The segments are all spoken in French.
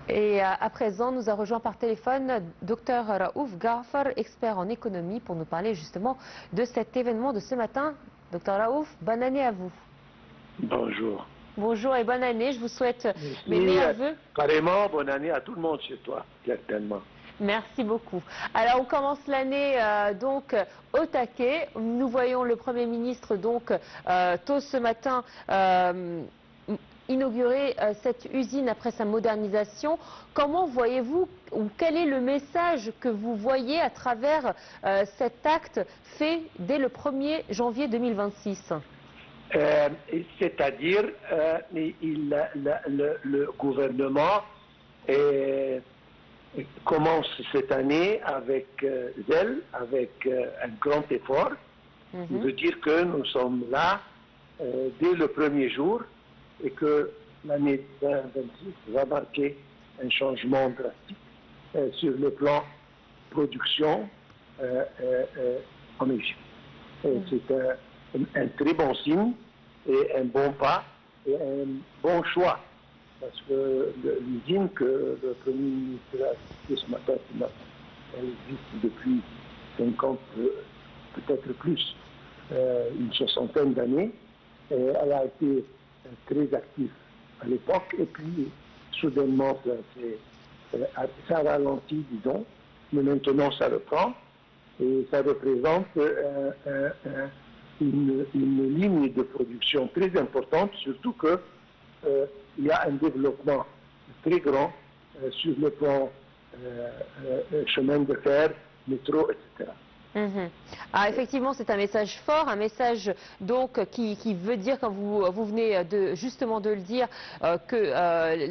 Et à présent, nous a rejoint par téléphone Dr Raouf Ghafar, expert en économie, pour nous parler justement de cet événement de ce matin. Dr Raouf, bonne année à vous. Bonjour. Bonjour et bonne année. Je vous souhaite mes meilleurs vœux. Carrément, bonne année à tout le monde chez toi, certainement. Merci beaucoup. Alors on commence l'année donc au taquet. Nous voyons le Premier ministre donc tôt ce matin inaugurer cette usine après sa modernisation. Comment voyez-vous ou quel est le message que vous voyez à travers cet acte fait dès le 1er janvier 2026 ? C'est-à-dire, le gouvernement commence cette année avec zèle, avec un grand effort. Ça veut dire que nous sommes là dès le premier jour et que l'année 2026 va marquer un changement drastique sur le plan production en Égypte. C'est un très bon signe et un bon pas et un bon choix. Parce que l'usine que le Premier ministre a citée ce matin, elle existe depuis 50, peut-être plus, une soixantaine d'années. Elle a été très active à l'époque et puis soudainement ça ralentit, disons, mais maintenant ça reprend et ça représente une ligne de production très importante, surtout que il y a un développement très grand sur le plan chemin de fer, métro, etc. Ah, effectivement, c'est un message fort, un message donc qui veut dire, comme vous venez justement de le dire, que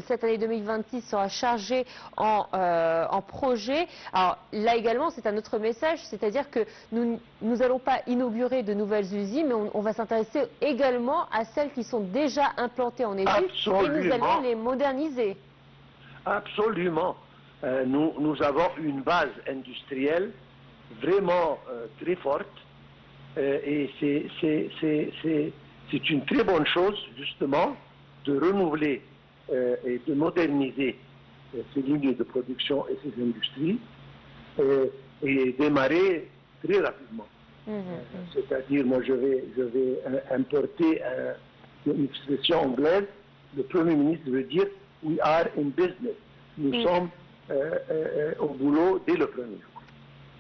cette année 2026 sera chargée en projets. Alors là également, c'est un autre message, c'est-à-dire que nous n'allons pas inaugurer de nouvelles usines, mais on va s'intéresser également à celles qui sont déjà implantées en Égypte. Absolument. Et nous allons les moderniser. Absolument. Nous avons une base industrielle vraiment très forte et c'est une très bonne chose justement de renouveler et de moderniser ces lignes de production et ces industries et démarrer très rapidement. C'est-à-dire, moi je vais importer une expression anglaise, le Premier ministre veut dire « we are in business ». Nous sommes au boulot dès le premier jour.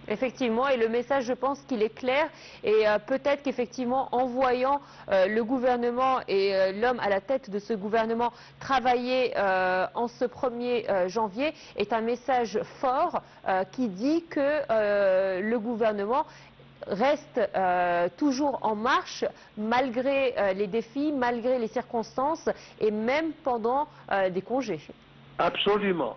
Effectivement, et le message, je pense qu'il est clair, et peut-être qu'effectivement, en voyant le gouvernement et l'homme à la tête de ce gouvernement travailler en ce 1er janvier, est un message fort qui dit que le gouvernement reste toujours en marche malgré les défis, malgré les circonstances et même pendant des congés. Absolument.